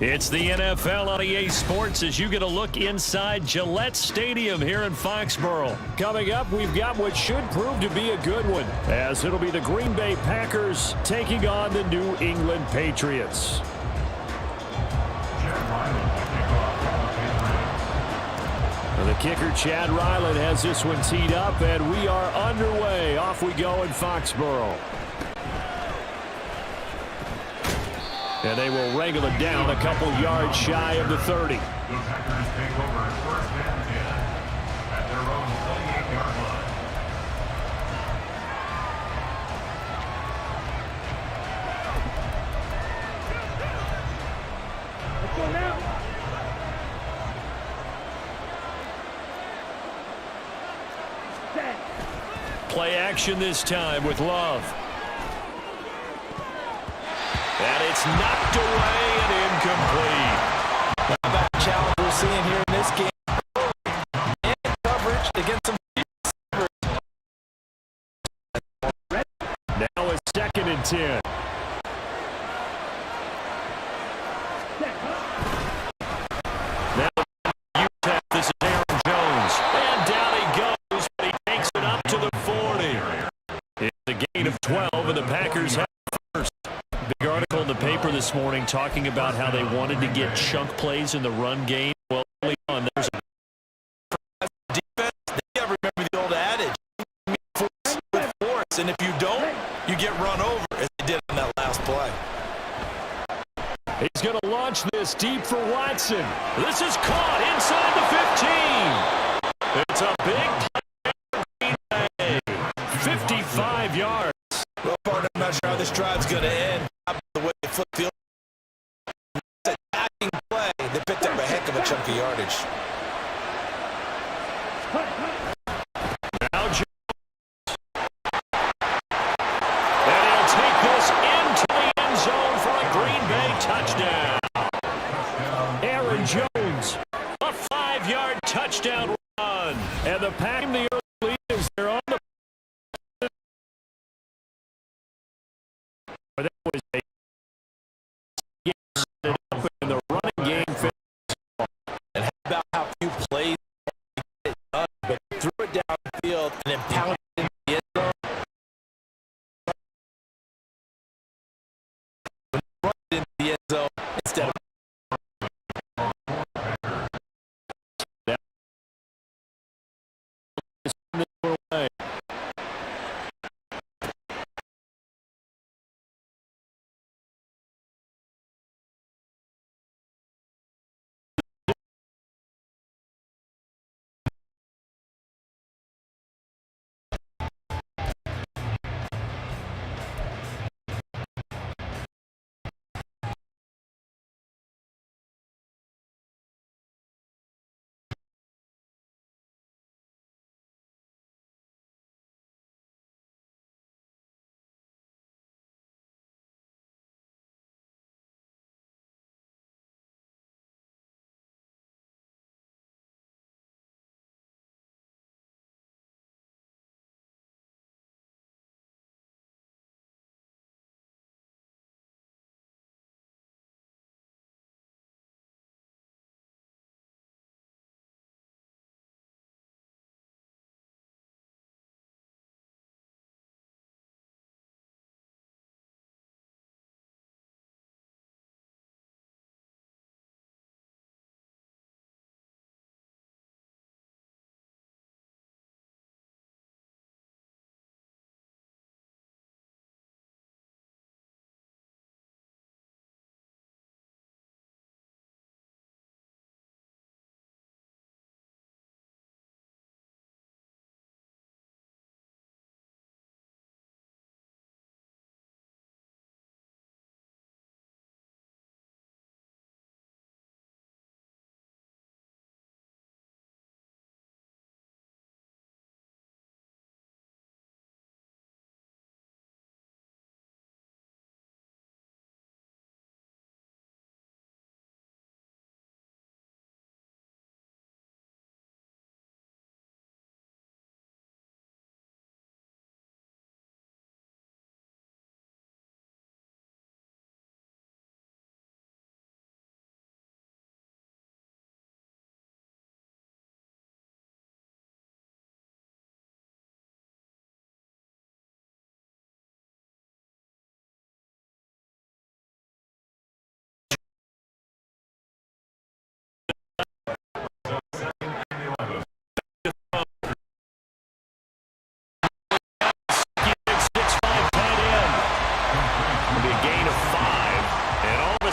It's the NFL on EA Sports as you get a look inside Gillette Stadium here in Foxborough. Coming up, we've got what should prove to be a good one, as it'll be the Green Bay Packers taking on the New England Patriots. The kicker, Chad Ryland, has this one teed up, and we are underway. Off we go in Foxborough. And they will wrangle it down a couple yards shy of the 30. The Packers take over first and 10 at their own 38-yard line. Let's go now. Play action this time with Love. And it's knocked away and incomplete. Back challenge we're seeing here in this game. Man coverage against some receivers. Now it's 2nd and 10. Now UTEP, this is Aaron Jones. And down he goes, but he takes it up to the 40. It's a gain of 12, and the Packers have first. Big article in the paper this morning talking about how they wanted to get chunk plays in the run game. Well, early on, there's a Defense, they gotta remember the old adage, force with force, and if you don't, you get run over, as they did on that last play. He's going to launch this deep for Watson. This is caught inside the 15. It's a big play. Green Bay. 55 yards. Well, partner, I'm not sure how this drive's going to end. The way they flip field. It's a attacking play. They picked up a heck of a chunk of yardage. Now Jones. And he'll take this into the end zone for a Green Bay touchdown. Aaron Jones, a 5-yard touchdown run. And the Pack in the early lead is they're on the. That was a set up in the running game. And how about how few plays get it done, but threw it down the field and then pounded it in the end zone. When you run it in the end zone instead of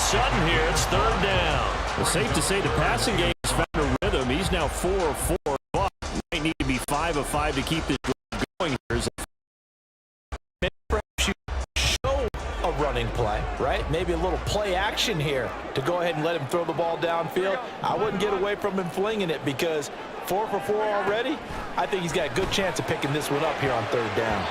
sudden here, it's third down. It's safe to say the passing game has found a rhythm. He's now 4 of 4, but might need to be 5 of 5 to keep this drive going here. Perhaps you show a running play, right? Maybe a little play action here to go ahead and let him throw the ball downfield. I wouldn't get away from him flinging it because 4 for 4 already. I think he's got a good chance of picking this one up here on third down.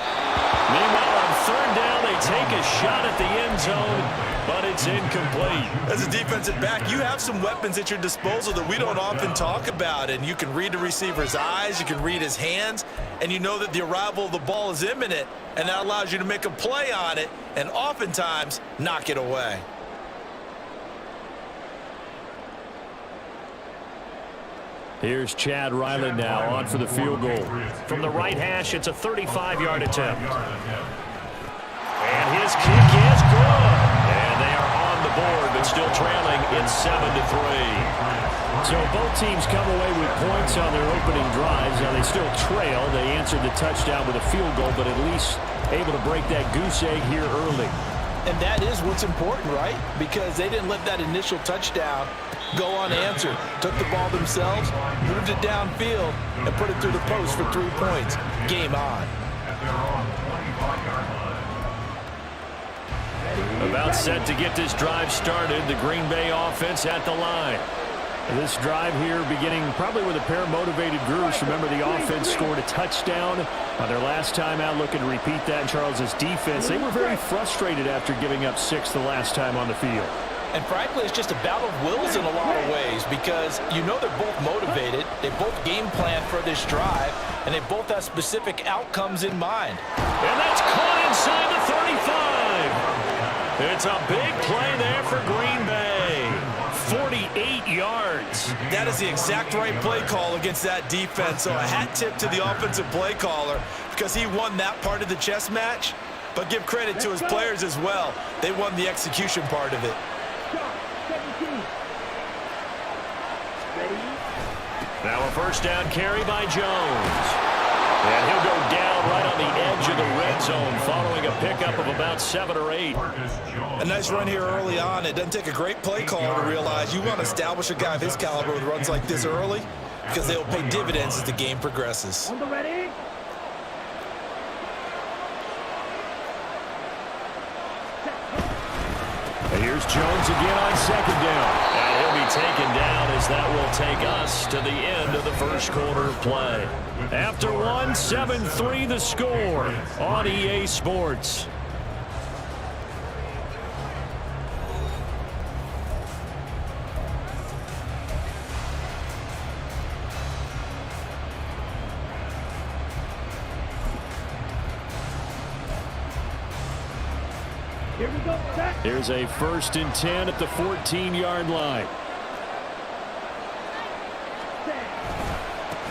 Meanwhile, on third down, they take a shot at the end zone, but it's incomplete. As a defensive back, you have some weapons at your disposal that we don't often talk about, and you can read the receiver's eyes, you can read his hands, and you know that the arrival of the ball is imminent, and that allows you to make a play on it and oftentimes knock it away. Here's Chad Ryland now on for the field goal. From the right hash, it's a 35-yard attempt. And his kick is good. And they are on the board, but still trailing. It's 7-3. So both teams come away with points on their opening drives. Now they still trail. They answered the touchdown with a field goal, but at least able to break that goose egg here early. And that is what's important, right? Because they didn't let that initial touchdown go unanswered. Took the ball themselves, moved it downfield, and put it through the post for 3 points. Game on. About set to get this drive started. The Green Bay offense at the line. This drive here beginning probably with a pair of motivated groups. Remember, the offense scored a touchdown on their last time out. Looking to repeat that in Charles's defense. They were very frustrated after giving up 6 the last time on the field. And frankly, it's just a battle of wills in a lot of ways because you know they're both motivated. They both game plan for this drive, and they both have specific outcomes in mind. And that's caught inside the 35. It's a big play there for Green Bay. 48 yards. That is the exact right play call against that defense. So a hat tip to the offensive play caller because he won that part of the chess match. But give credit to his players as well. They won the execution part of it. Now a first down carry by Jones. And he'll go down right on the edge of the red zone following a pickup of about 7 or 8. A nice run here early on. It doesn't take a great play caller to realize you want to establish a guy of his caliber with runs like this early because they'll pay dividends as the game progresses. And here's Jones again on second down. And he'll be taken down as that will take us to the end of the first quarter of play. After 1, 7-3 the score on EA Sports. Here's a 1st and 10 at the 14-yard line.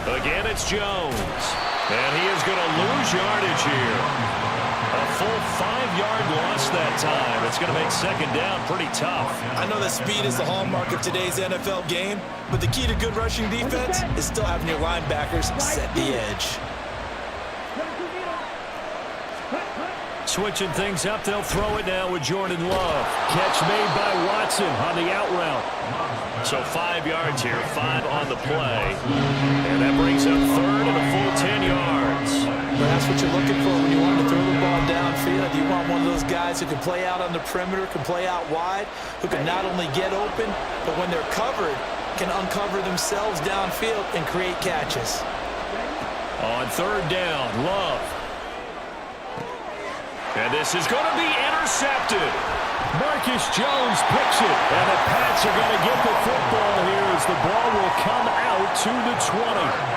Again, it's Jones. And he is going to lose yardage here. A full 5-yard loss that time. It's going to make second down pretty tough. I know that speed is the hallmark of today's NFL game, but the key to good rushing defense is still having your linebackers set the edge. Switching things up, they'll throw it now with Jordan Love. Catch made by Watson on the out route. So 5 yards here, 5 on the play. And that brings up third and a full 10 yards. Well, that's what you're looking for when you want to throw the ball downfield. You want one of those guys who can play out on the perimeter, can play out wide, who can not only get open, but when they're covered, can uncover themselves downfield and create catches. On third down, Love. And this is going to be intercepted. Marcus Jones picks it. And the Pats are going to get the football here as the ball will come out to the 20.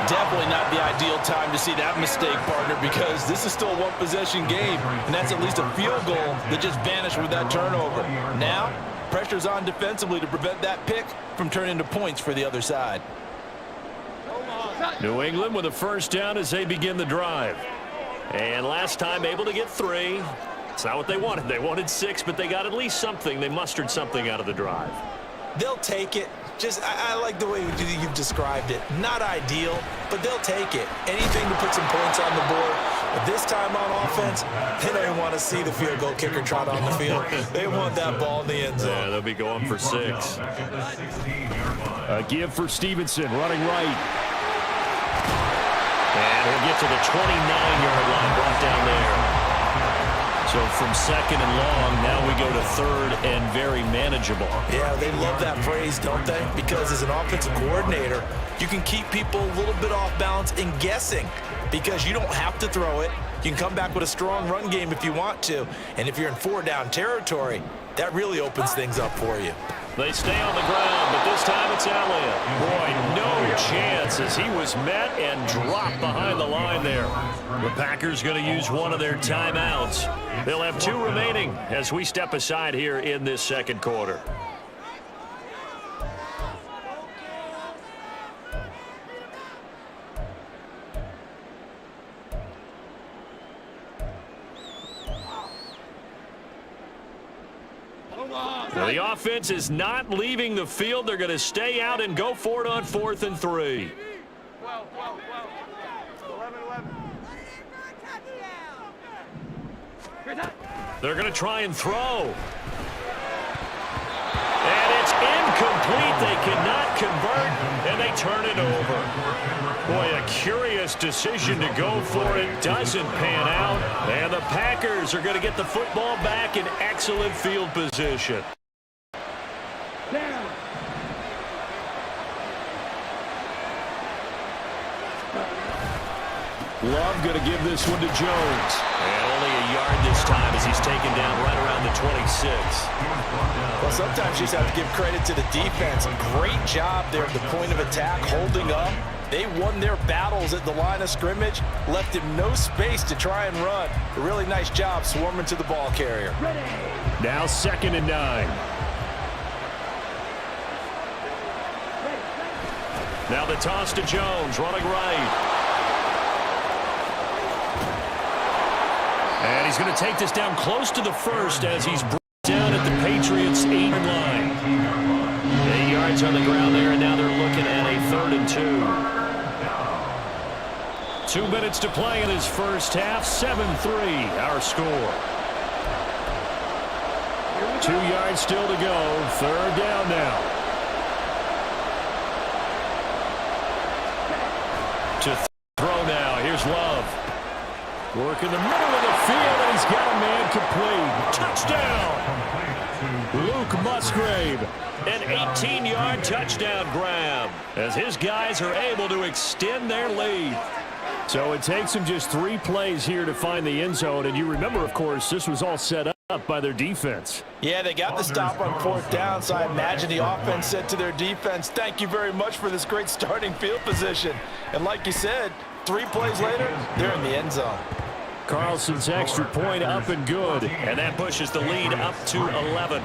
Definitely not the ideal time to see that mistake, partner, because this is still a one-possession game, and that's at least a field goal that just vanished with that turnover. Now, pressure's on defensively to prevent that pick from turning into points for the other side. New England with a first down as they begin the drive. And last time able to get 3. It's not what they wanted. They wanted 6, but they got at least something. They mustered something out of the drive. They'll take it. I like the way you've described it. Not ideal, but they'll take it. Anything to put some points on the board. But this time on offense, they don't even want to see the field goal kicker trot on the field. They want that ball in the end zone. Yeah, they'll be going for 6. A give for Stevenson, running right. And he'll get to the 29-yard line, brought down there. So from second and long, now we go to third and very manageable. Yeah, they love that phrase, don't they? Because as an offensive coordinator, you can keep people a little bit off balance and guessing because you don't have to throw it. You can come back with a strong run game if you want to. And if you're in 4-down territory, that really opens things up for you. They stay on the ground, but this time it's Elliott. Boy, no chance as he was met and dropped behind the line there. The Packers going to use one of their timeouts. They'll have 2 remaining as we step aside here in this second quarter. Now the offense is not leaving the field. They're going to stay out and go for it on 4th and 3. 12, 12, 11. They're going to try and throw. And it's incomplete. They cannot convert, and they turn it over. Boy, a curious decision to go for it. Doesn't pan out. And the Packers are going to get the football back in excellent field position. Love going to give this one to Jones. And only a yard this time as he's taken down right around the 26. Well, sometimes you just have to give credit to the defense. Great job there at the point of attack, holding up. They won their battles at the line of scrimmage, left him no space to try and run. A really nice job swarming to the ball carrier. Now 2nd and 9. Now the toss to Jones, running right. And he's going to take this down close to the 1st as he's brought down at the Patriots' 8-yard line. 8 yards on the ground there, and now they're looking at a 3rd and 2. 2 minutes to play in his first half. 7-3, our score. 2 yards still to go. 3rd down now. To throw now. Here's Love. Work in the middle of the field, and he's got a man complete. Touchdown! Luke Musgrave, an 18-yard touchdown grab, as his guys are able to extend their lead. So it takes them just 3 plays here to find the end zone, and you remember, of course, this was all set up by their defense. Yeah, they got the stop on 4th down, so I imagine the offense said to their defense, thank you very much for this great starting field position. And like you said, 3 plays later, they're in the end zone. Carlson's extra point up and good, and that pushes the lead up to 11.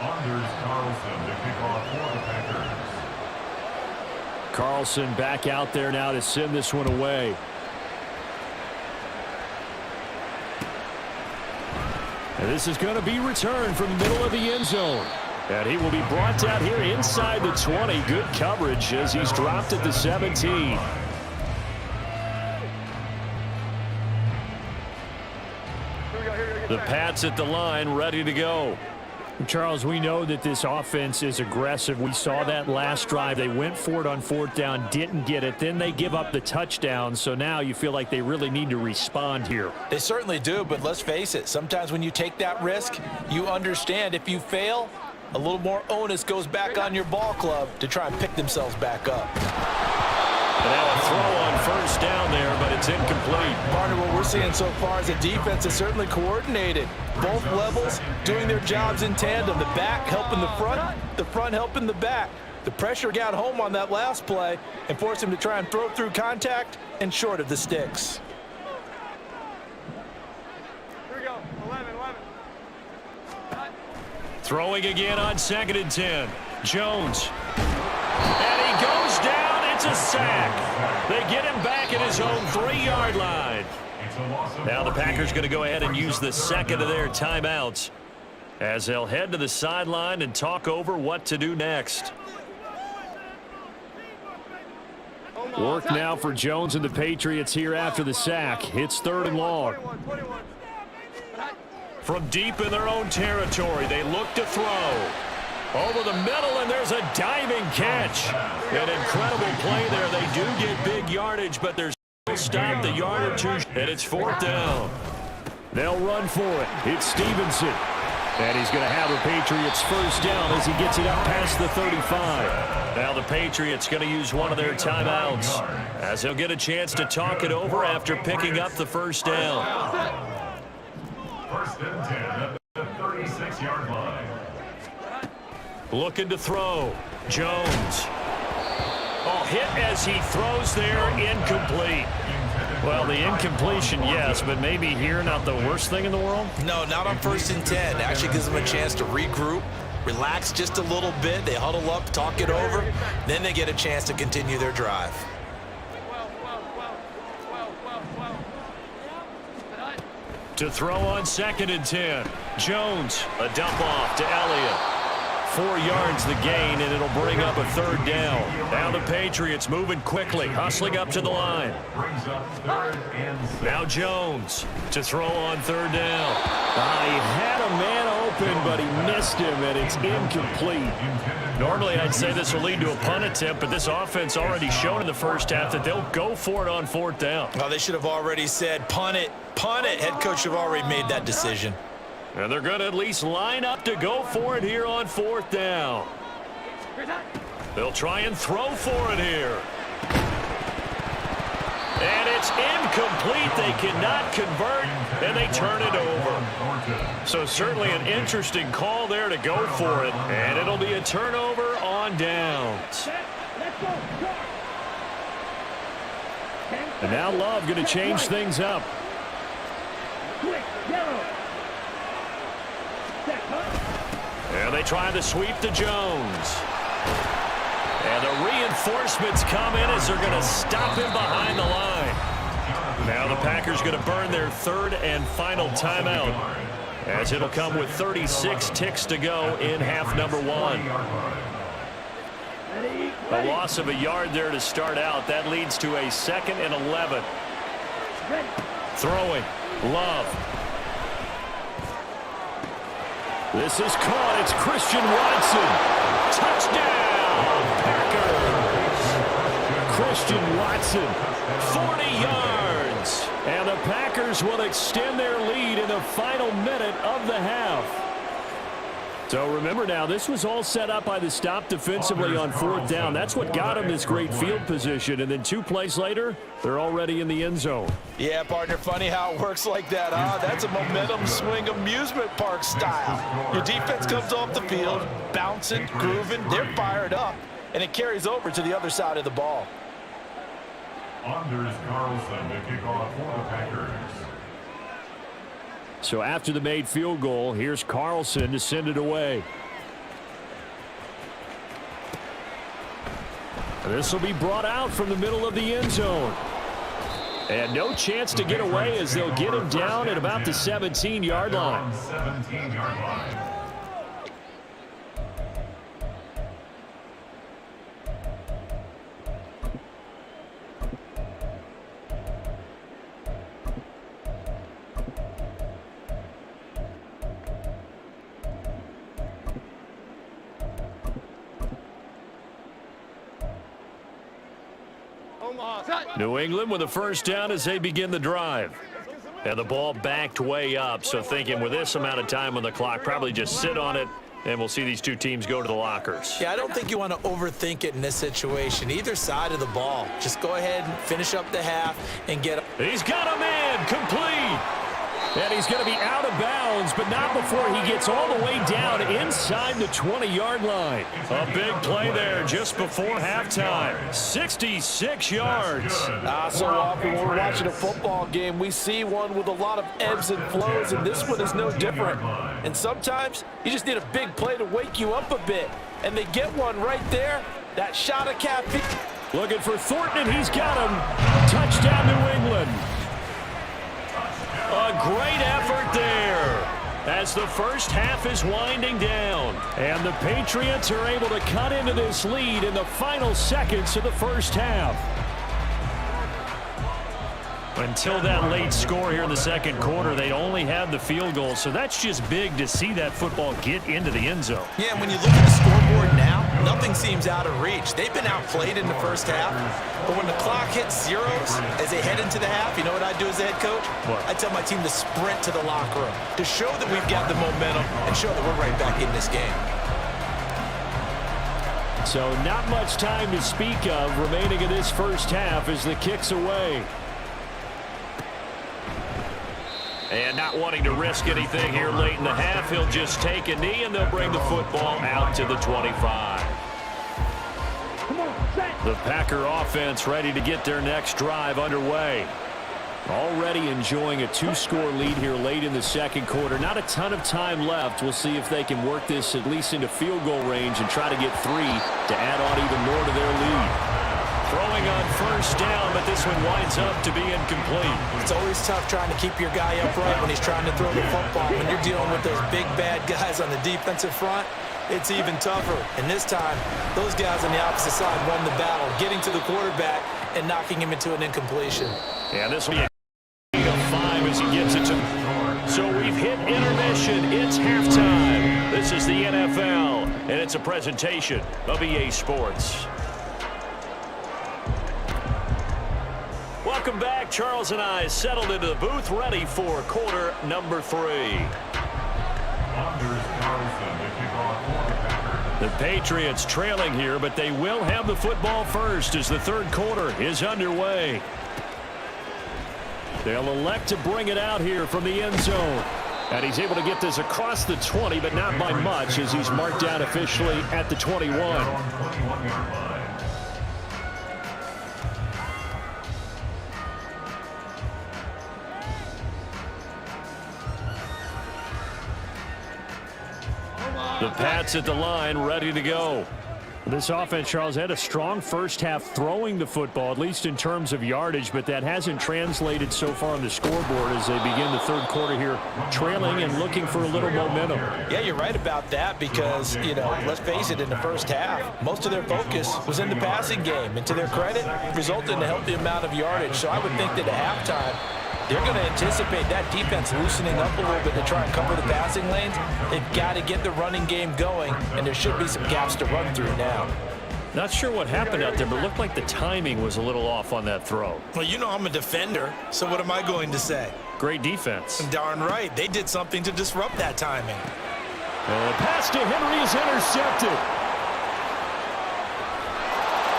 Anders Carlson to kick off for the Packers. Carlson back out there now to send this one away. And this is going to be returned from the middle of the end zone. And he will be brought down here inside the 20. Good coverage as he's dropped at the 17. The Pats at the line, ready to go. Charles, we know that this offense is aggressive. We saw that last drive. They went for it on 4th down, didn't get it. Then they give up the touchdown. So now you feel like they really need to respond here. They certainly do, but let's face it. Sometimes when you take that risk, you understand if you fail, a little more onus goes back on your ball club to try and pick themselves back up. And now a throw on 1st down there, but it's incomplete. Partner, what we're seeing so far is the defense is certainly coordinated. Both levels doing their jobs in tandem. The back helping the front helping the back. The pressure got home on that last play and forced him to try and throw through contact and short of the sticks. Here we go. 11. Throwing again on 2nd and 10. Jones. And he goes down. It's a sack. They get him back at his own 3-yard line. Now the Packers going to go ahead and use the 2nd of their timeouts as they'll head to the sideline and talk over what to do next. Work now for Jones and the Patriots here after the sack. It's 3rd and long. From deep in their own territory, they look to throw. Over the middle, and there's a diving catch. An incredible play there. They do get big yardage, but there's still stop the yard or two, and it's 4th down. They'll run for it. It's Stevenson. And he's going to have the Patriots first down as he gets it up past the 35. Now the Patriots going to use one of their timeouts as they'll get a chance to talk it over after picking up the first down. 1st and 10 at the 36-yard line. Looking to throw. Jones. Oh, hit as he throws there, incomplete. Well, the incompletion, yes, but maybe here not the worst thing in the world? No, not on 1st and 10. Actually gives them a chance to regroup, relax just a little bit. They huddle up, talk it over. Then they get a chance to continue their drive. To throw on 2nd and 10. Jones, a dump off to Elliott. 4 yards the gain, and it'll bring up a 3rd down. Now the Patriots moving quickly, hustling up to the line. Brings up 3rd and 6. Now Jones to throw on 3rd down. He had a man open, but he missed him, and it's incomplete. Normally, I'd say this will lead to a punt attempt, but this offense already shown in the first half that they'll go for it on 4th down. Well, they should have already said, punt it, punt it. Head coach should have already made that decision. And they're going to at least line up to go for it here on 4th down. They'll try and throw for it here. And it's incomplete. They cannot convert, and they turn it over. So certainly an interesting call there to go for it, and it'll be a turnover on downs. And now Love going to change things up. And they try to sweep to Jones. And the reinforcements come in as they're going to stop him behind the line. Now the Packers going to burn their 3rd and final timeout, as it'll come with 36 ticks to go in half number 1. A loss of a yard there to start out. That leads to a 2nd and 11. Throwing. Love. This is caught. It's Christian Watson. Touchdown, Packers. Christian Watson. 40 yards. And the Packers will extend their lead in the final minute of the half. So remember now, this was all set up by the stop defensively on 4th down. That's what got them this great field position. And then 2 plays later, they're already in the end zone. Yeah, partner, funny how it works like that, huh? That's a momentum swing amusement park style. Your defense comes off the field, bouncing, grooving, they're fired up, and it carries over to the other side of the ball. Anders Carlson to kick off for the Packers. So after the made field goal, here's Carlson to send it away. This will be brought out from the middle of the end zone. And no chance to get away as they'll get him down at about the 17-yard line. 17-yard line. New England with a first down as they begin the drive. And the ball backed way up, so thinking with this amount of time on the clock, probably just sit on it, and we'll see these two teams go to the lockers. Yeah, I don't think you want to overthink it in this situation. Either side of the ball. Just go ahead and finish up the half and get up. He's got a man complete. And he's going to be out of bounds, but not before he gets all the way down inside the 20-yard line. A big play there just before halftime. 66 yards. So often when we're watching a football game, we see one with a lot of ebbs and flows, and this one is no different. And sometimes you just need a big play to wake you up a bit. And they get one right there. That shot of caffeine. Looking for Thornton, and he's got him. Touchdown, New England. A great effort there as the first half is winding down. And the Patriots are able to cut into this lead in the final seconds of the first half. Until that late score here in the second quarter, they only had the field goal, so that's just big to see that football get into the end zone. Yeah, and when you look at the scoreboard now, nothing seems out of reach. They've been outplayed in the first half, but when the clock hits zeros as they head into the half, you know what I do as the head coach? What? I tell my team to sprint to the locker room to show that we've got the momentum and show that we're right back in this game. So not much time to speak of remaining in this first half as the kick's away. And not wanting to risk anything here late in the half, he'll just take a knee, and they'll bring the football out to the 25. The Packer offense ready to get their next drive underway. Already enjoying a 2-score lead here late in the second quarter. Not a ton of time left. We'll see if they can work this at least into field goal range and try to get 3 to add on even more to their lead. Throwing on first down, but this one winds up to be incomplete. It's always tough trying to keep your guy upright when he's trying to throw the football. When you're dealing with those big, bad guys on the defensive front, it's even tougher. And this time, those guys on the opposite side won the battle, getting to the quarterback and knocking him into an incompletion. Yeah, this will be a gain of 5 as he gets it to. So we've hit intermission. It's halftime. This is the NFL, and it's a presentation of EA Sports. Welcome back. Charles and I settled into the booth, ready for quarter number 3. The Patriots trailing here, but they will have the football first as the third quarter is underway. They'll elect to bring it out here from the end zone. And he's able to get this across the 20, but not by much as he's marked down officially at the 21. The Pats at the line, ready to go. This offense, Charles, had a strong first half throwing the football, at least in terms of yardage, but that hasn't translated so far on the scoreboard as they begin the third quarter here, trailing and looking for a little momentum. Yeah, you're right about that because, you know, let's face it, in the first half, most of their focus was in the passing game. And to their credit, resulted in a healthy amount of yardage. So I would think that at halftime, they're going to anticipate that defense loosening up a little bit to try and cover the passing lanes. They've got to get the running game going, and there should be some gaps to run through now. Not sure what happened out there, but it looked like the timing was a little off on that throw. Well, you know I'm a defender, so what am I going to say? Great defense. Darn right. They did something to disrupt that timing. And the pass to Henry is intercepted.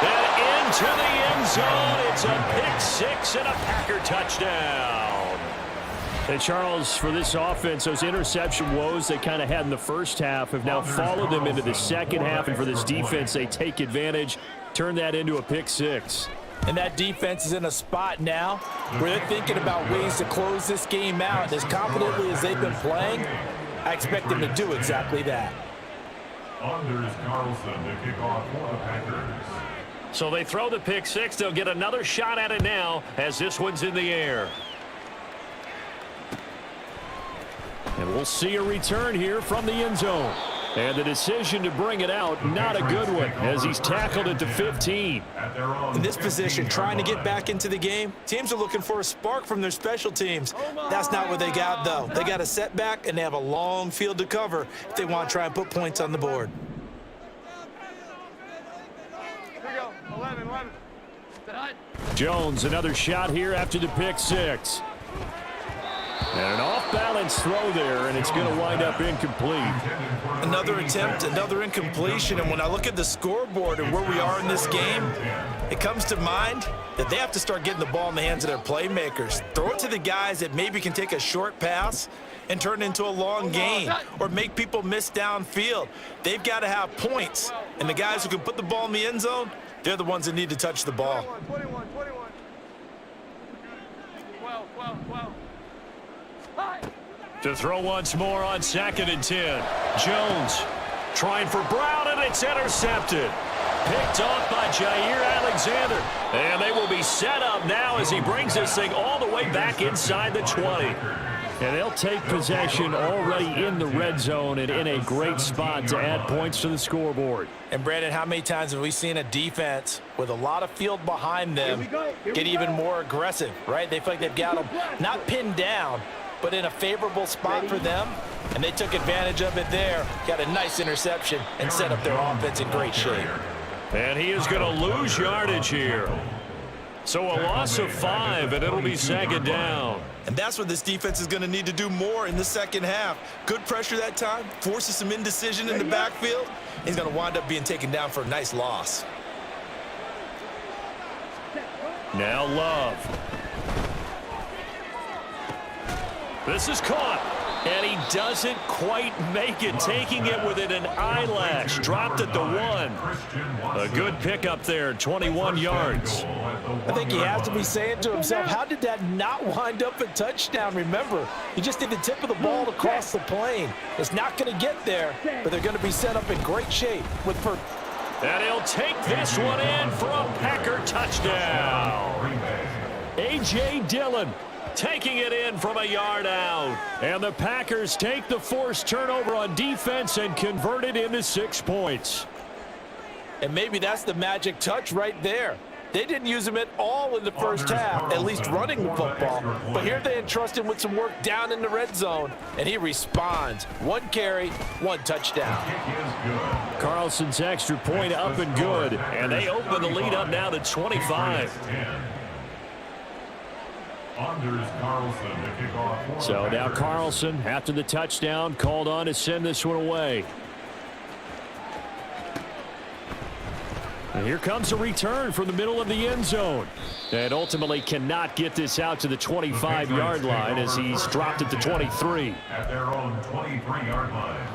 And into the end zone. It's a pick-6 and a Packer touchdown. And Charles, for this offense, those interception woes they kind of had in the first half have now followed them into the second half. And for this defense, they take advantage, turn that into a pick-6. And that defense is in a spot now where they're thinking about ways to close this game out. As confidently as they've been playing, I expect them to do exactly that. Anders Carlson to kick off for the Packers. So they throw the pick-6. They'll get another shot at it now as this one's in the air. And we'll see a return here from the end zone. And the decision to bring it out, not a good one, as he's tackled at the 15. In this position, trying to get back into the game, teams are looking for a spark from their special teams. That's not what they got, though. They got a setback, and they have a long field to cover if they want to try and put points on the board. Here we go. 11. Jones, another shot here after the pick-6. And an off-balance throw there, and it's going to wind up incomplete. Another attempt, another incompletion, and when I look at the scoreboard and where we are in this game, it comes to mind that they have to start getting the ball in the hands of their playmakers. Throw it to the guys that maybe can take a short pass and turn it into a long gain or make people miss downfield. They've got to have points, and the guys who can put the ball in the end zone, they're the ones that need to touch the ball. 21. 12. To throw once more on 2nd and 10. Jones trying for Brown, and it's intercepted. Picked off by Jair Alexander. And they will be set up now as he brings this thing all the way back inside the 20. And they'll take possession already in the red zone and in a great spot to add points to the scoreboard. And, Brandon, how many times have we seen a defense with a lot of field behind them get even more aggressive, right? They feel like they've got them not pinned down, but in a favorable spot for them, and they took advantage of it there, got a nice interception, and set up their offense in great shape. And he is going to lose yardage here. So a loss of 5, and it'll be second down. And that's what this defense is going to need to do more in the second half. Good pressure that time, forces some indecision in the backfield. He's going to wind up being taken down for a nice loss. Now Love. This is caught. And he doesn't quite make it, taking it within an eyelash. Dropped at the 1. A good pickup there, 21 yards. I think he has to be saying to himself, how did that not wind up a touchdown? Remember, he just did the tip of the ball across the plane. It's not going to get there, but they're going to be set up in great shape with And he'll take this one in for a Packer touchdown. A.J. Dillon taking it in from a yard out. And the Packers take the forced turnover on defense and convert it into 6 points. And maybe that's the magic touch right there. They didn't use him at all in the first half, at least running the football. But here they entrust him with some work down in the red zone, and he responds. 1 carry, 1 touchdown. Carlson's extra point up and good. And they open the lead up now to 25. So now Carlson, after the touchdown, called on to send this one away. And here comes a return from the middle of the end zone. And ultimately cannot get this out to the 25-yard line as he's dropped it to 23. At their own 23-yard line.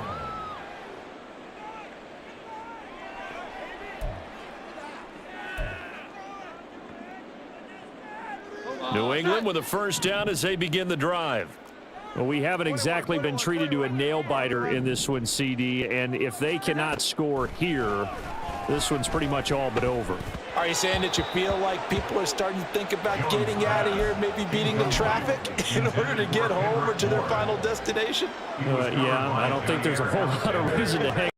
New England with a first down as they begin the drive. Well, we haven't exactly been treated to a nail-biter in this one, CD, and if they cannot score here, this one's pretty much all but over. Are you saying that you feel like people are starting to think about getting out of here, maybe beating the traffic in order to get home or to their final destination? Yeah, I don't think there's a whole lot of reason to hang,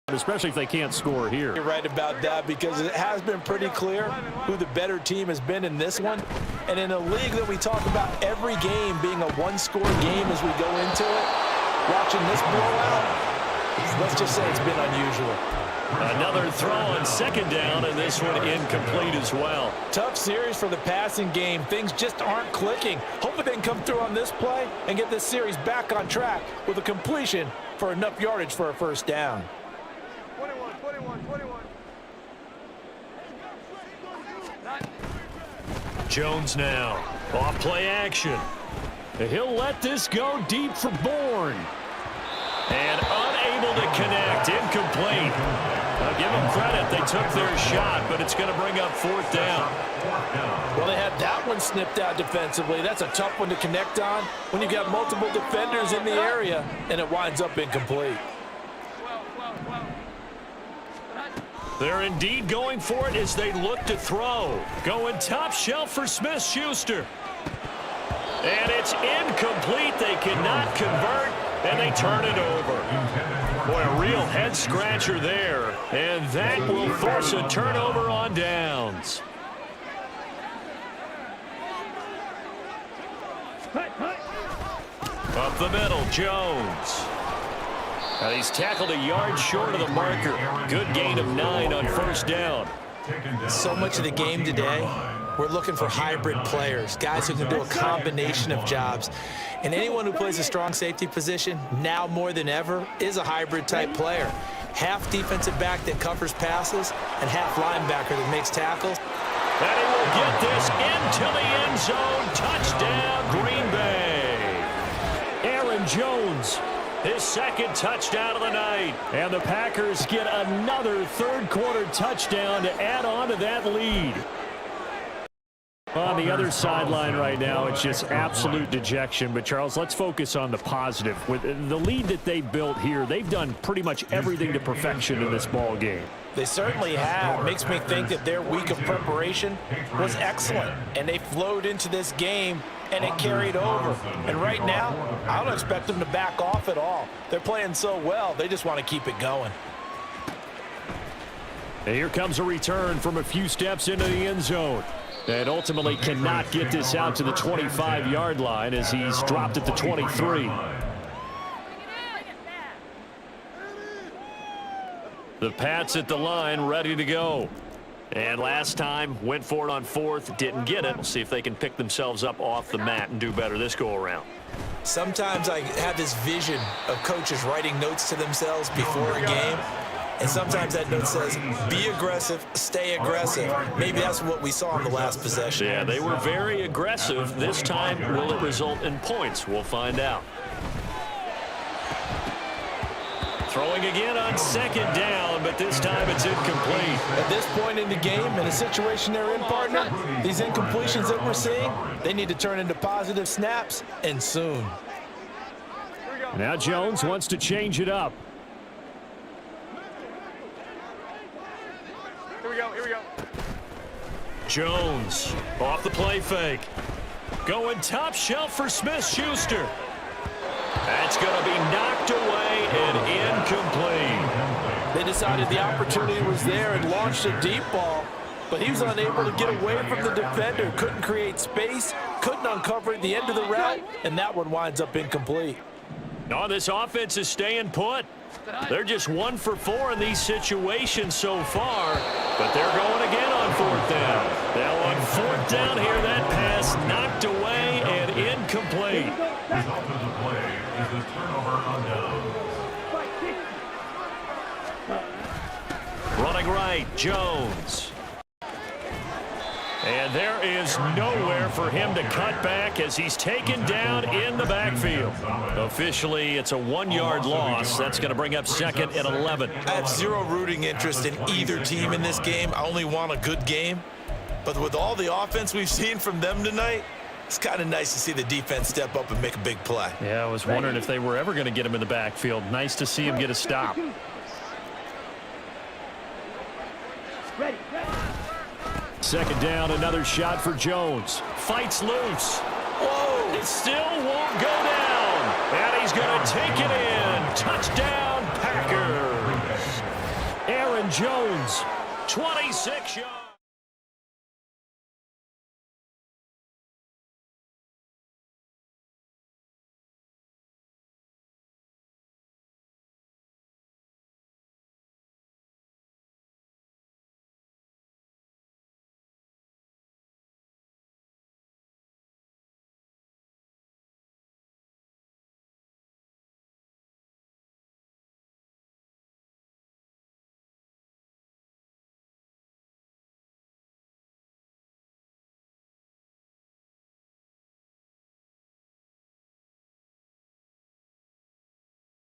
especially if they can't score here. You're right about that, because it has been pretty clear who the better team has been in this one. And in a league that we talk about every game being a one-score game as we go into it, watching this blowout, let's just say it's been unusual. Another throw on second down, and this one incomplete as well. Tough series for the passing game. Things just aren't clicking. Hopefully they can come through on this play and get this series back on track with a completion for enough yardage for a first down. 21. Jones now. Off play action. He'll let this go deep for Bourne. And unable to connect. Incomplete. I'll give them credit. They took their shot, but it's going to bring up 4th down. Well, they had that one snipped out defensively. That's a tough one to connect on when you've got multiple defenders in the area, and it winds up incomplete. They're indeed going for it as they look to throw. Going top shelf for Smith-Schuster. And it's incomplete. They cannot convert, and they turn it over. Boy, a real head-scratcher there. And that will force a turnover on downs. Up the middle, Jones. Now he's tackled a yard short of the marker. Good gain of 9 on first down. So much of the game today, we're looking for hybrid players, guys who can do a combination of jobs. And anyone who plays a strong safety position, now more than ever, is a hybrid type player. Half defensive back that covers passes and half linebacker that makes tackles. And he will get this into the end zone. Touchdown, Green Bay. Aaron Jones, His second touchdown of the night. and the Packers get another third-quarter touchdown to add on to that lead. On the other sideline right now, it's just absolute dejection. But, Charles, let's focus on the positive. With the lead that they built here, they've done pretty much everything to perfection in this ball game. They certainly have. Makes me think that their week of preparation was excellent, and they flowed into this game, and it carried over. And right now, I don't expect them to back off at all. They're playing so well, they just want to keep it going. And here comes a return from a few steps into the end zone. And ultimately cannot get this out to the 25-yard line as he's dropped at the 23. The Pats at the line, ready to go. And last time, went for it on fourth, didn't get it. We'll see if they can pick themselves up off the mat and do better this go-around. Sometimes I have this vision of coaches writing notes to themselves before a game. And sometimes that note says, be aggressive, stay aggressive. Maybe that's what we saw in the last possession. Yeah, they were very aggressive. This time, will it result in points? We'll find out. Throwing again on second down, but this time it's incomplete. At this point in the game, in the situation they're in, partner, these incompletions that we're seeing, they need to turn into positive snaps, and soon. Now Jones wants to change it up. Here we go. Jones off the play fake. Going top shelf for Smith-Schuster. That's going to be knocked away and incomplete. They decided the opportunity was there and launched a deep ball, but he was unable to get away from the defender. Couldn't create space, couldn't uncover at the end of the route, and that one winds up incomplete. No, this offense is staying put. They're just 1 for 4 in these situations so far, but they're going again on fourth down. Now on fourth down here, that pass knocked away and incomplete. Result of the play is a turnover on downs. Running right, Jones. And there is nowhere for him to cut back as he's taken down in the backfield. Officially, it's a 1-yard loss. That's going to bring up second and 11. I have zero rooting interest in either team in this game. I only want a good game. But with all the offense we've seen from them tonight, it's kind of nice to see the defense step up and make a big play. Yeah, I was wondering if they were ever going to get him in the backfield. Nice to see him get a stop. Second down, another shot for Jones. Fights loose. Whoa! It still won't go down. And he's going to take it in. Touchdown, Packers. Aaron Jones, 26 yards.